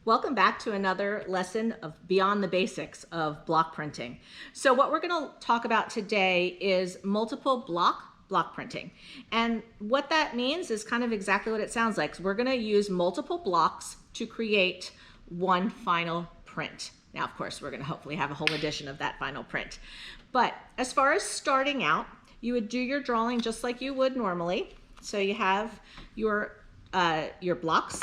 Welcome back to another lesson of Beyond the Basics of block printing. So what we're going to talk about today is multiple block printing. And what that means is kind of exactly what it sounds like. So we're going to use multiple blocks to create one final print. Now, of course, we're going to hopefully have a whole edition of that final print. But as far as starting out, you would do your drawing just like you would normally. So you have your blocks.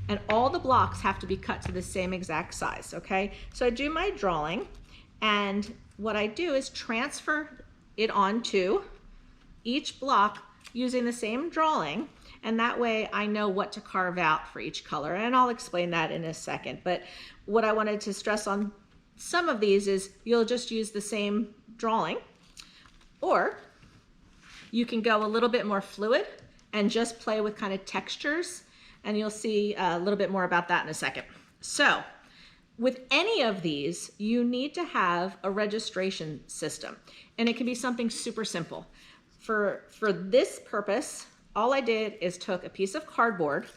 And all the blocks have to be cut to the same exact size, okay? So I do my drawing, and what I do is transfer it onto each block using the same drawing, and that way I know what to carve out for each color, and I'll explain that in a second. But what I wanted to stress on some of these is you'll just use the same drawing, or you can go a little bit more fluid and just play with kind of textures, and you'll see a little bit more about that in a second. So with any of these, you need to have a registration system, and it can be something super simple. For this purpose, all I did is took a piece of cardboard.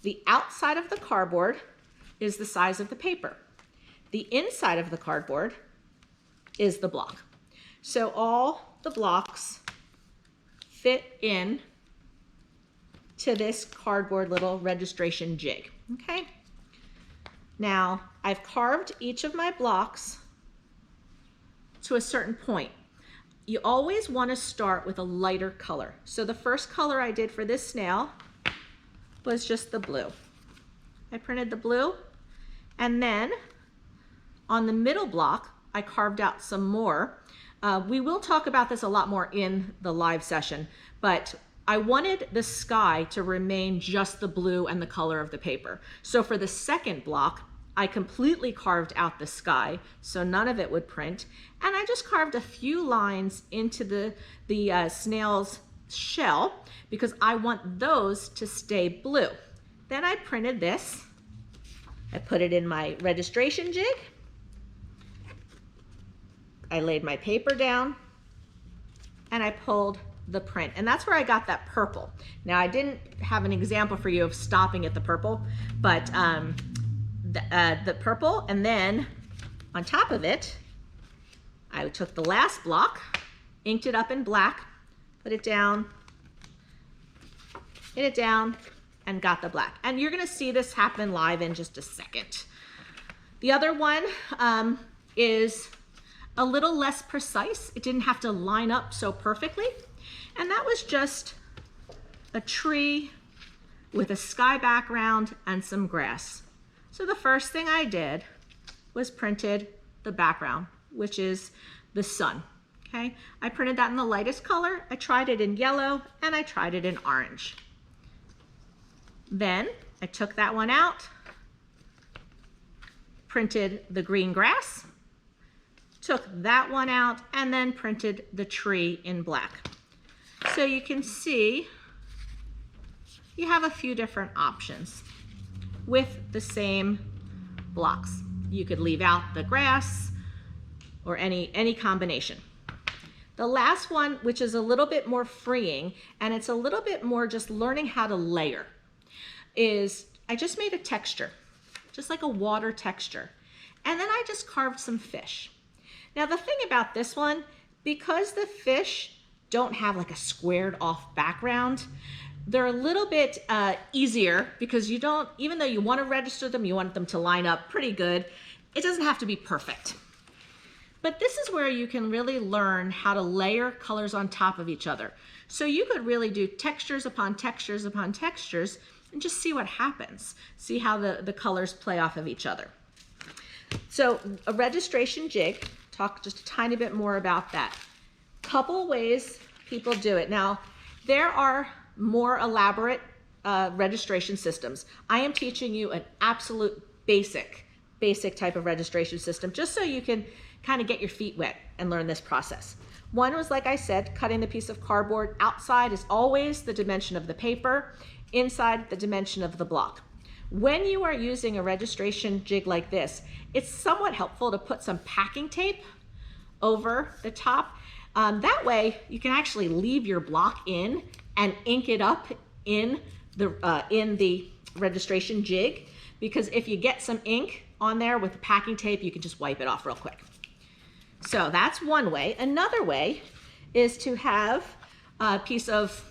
The outside of the cardboard is the size of the paper. The inside of the cardboard is the block. So all the blocks fit in to this cardboard little registration jig, okay? Now, I've carved each of my blocks to a certain point. You always want to start with a lighter color. So the first color I did for this snail was just the blue. I printed the blue, and then on the middle block, I carved out some more. We will talk about this a lot more in the live session, but I wanted the sky to remain just the blue and the color of the paper. So for the second block, I completely carved out the sky, so none of it would print. And I just carved a few lines into the snail's shell because I want those to stay blue. Then I printed this. I put it in my registration jig. I laid my paper down and I pulled the print, and that's where I got that purple. Now, I didn't have an example for you of stopping at the purple, but the purple, and then on top of it, I took the last block, inked it up in black, put it down, hit it down, and got the black. And you're gonna see this happen live in just a second. The other one is a little less precise. It didn't have to line up so perfectly. And that was just a tree with a sky background and some grass. So the first thing I did was printed the background, which is the sun, okay? I printed that in the lightest color. I tried it in yellow, and I tried it in orange. Then I took that one out, printed the green grass, took that one out, and then printed the tree in black. So you can see you have a few different options with the same blocks. You could leave out the grass or any combination. The last one, which is a little bit more freeing, and it's a little bit more just learning how to layer, is I just made a texture, just like a water texture. And then I just carved some fish. Now the thing about this one, because the fish don't have like a squared off background, they're a little bit easier because you don't, even though you want to register them, you want them to line up pretty good, it doesn't have to be perfect. But this is where you can really learn how to layer colors on top of each other. So you could really do textures upon textures upon textures and just see what happens. See how the colors play off of each other. So a registration jig, talk just a tiny bit more about that. Couple ways people do it. Now, there are more elaborate registration systems. I am teaching you an absolute basic type of registration system, just so you can kind of get your feet wet and learn this process. One was, like I said, cutting the piece of cardboard. Outside is always the dimension of the paper, inside the dimension of the block. When you are using a registration jig like this, it's somewhat helpful to put some packing tape over the top. That way you can actually leave your block in and ink it up in the registration jig, because if you get some ink on there with the packing tape, you can just wipe it off real quick. So that's one way. Another way is to have a piece of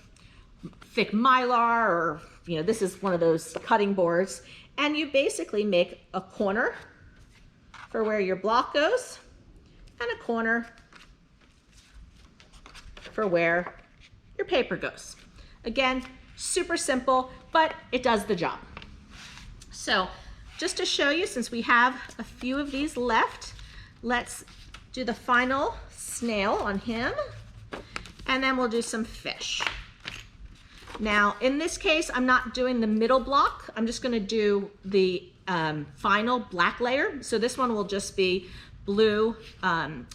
thick Mylar, or this is one of those cutting boards, and you basically make a corner for where your block goes and a corner for where your paper goes. Again, super simple, but it does the job. So just to show you, since we have a few of these left, let's do the final snail on him, and then we'll do some fish. Now, in this case, I'm not doing the middle block. I'm just gonna do the final black layer. So this one will just be blue and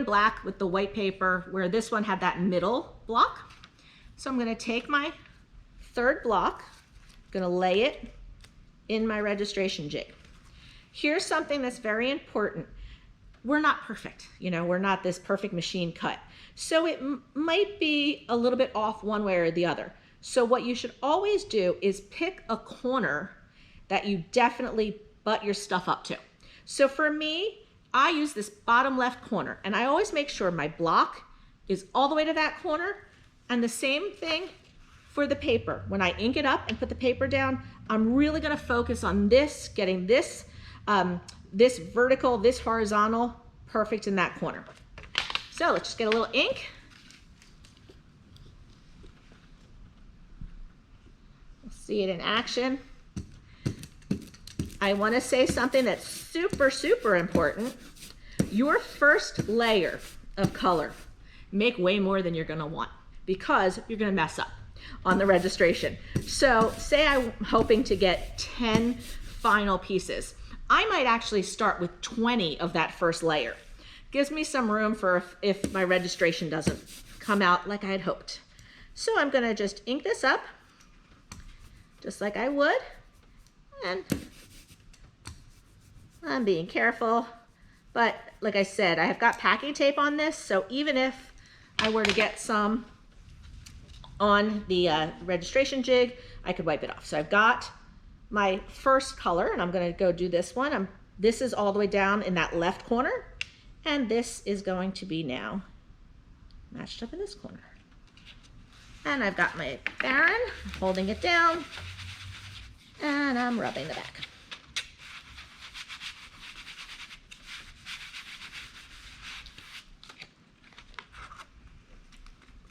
black with the white paper, where this one had that middle block. So I'm gonna take my third block, gonna lay it in my registration jig. Here's something that's very important. We're not perfect, we're not this perfect machine cut. So it might be a little bit off one way or the other. So what you should always do is pick a corner that you definitely butt your stuff up to. So for me, I use this bottom left corner, and I always make sure my block is all the way to that corner, and the same thing for the paper. When I ink it up and put the paper down, I'm really gonna focus on this, getting this, this vertical, this horizontal, perfect in that corner. So let's just get a little ink. See it in action. I want to say something that's super, super important. Your first layer of color, make way more than you're going to want, because you're going to mess up on the registration. So say I'm hoping to get 10 final pieces. I might actually start with 20 of that first layer. Gives me some room for if my registration doesn't come out like I had hoped. So I'm going to just ink this up just like I would, and I'm being careful, but like I said, I have got packing tape on this, so even if I were to get some on the registration jig, I could wipe it off. So I've got my first color, and I'm going to go do this one. This is all the way down in that left corner, and this is going to be now matched up in this corner. And I've got my Baron, holding it down, and I'm rubbing the back.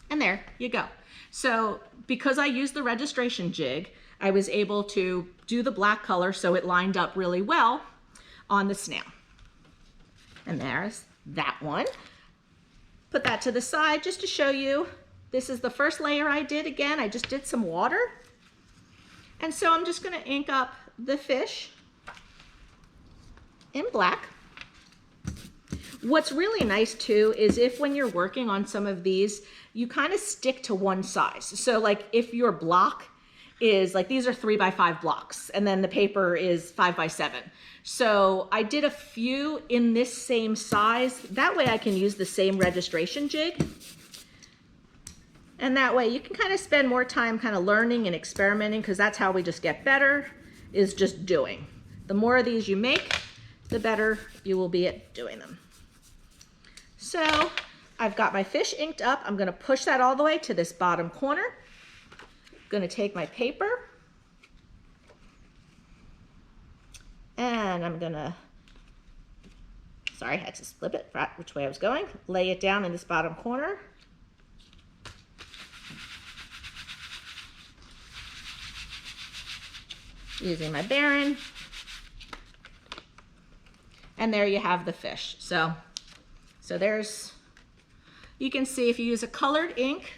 And there you go. So because I used the registration jig, I was able to do the black color so it lined up really well on the snail. And there's that one. Put that to the side just to show you. This is the first layer I did. Again, I just did some water. And so I'm just going to ink up the fish in black. What's really nice too is if when you're working on some of these, you kind of stick to one size. So like if your block is like, these are 3x5 blocks, and then the paper is 5x7. So I did a few in this same size. That way I can use the same registration jig. And that way you can kind of spend more time kind of learning and experimenting, because that's how we just get better, is just doing. The more of these you make, the better you will be at doing them. So I've got my fish inked up. I'm going to push that all the way to this bottom corner. I'm going to take my paper, and I'm going to, sorry, I had to flip it, forgot which way I was going, lay it down in this bottom corner. Using my Baron. And there you have the fish. So there's, you can see if you use a colored ink,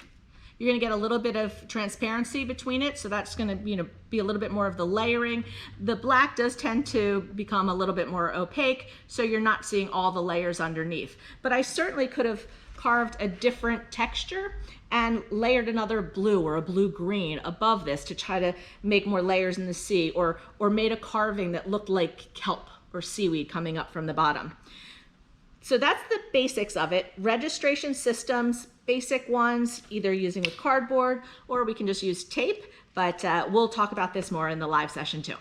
you're going to get a little bit of transparency between it. So that's going to, be a little bit more of the layering. The black does tend to become a little bit more opaque, so you're not seeing all the layers underneath. But I certainly could have carved a different texture and layered another blue or a blue-green above this to try to make more layers in the sea, or made a carving that looked like kelp or seaweed coming up from the bottom. So that's the basics of it. Registration systems, basic ones, either using with cardboard or we can just use tape, but we'll talk about this more in the live session too.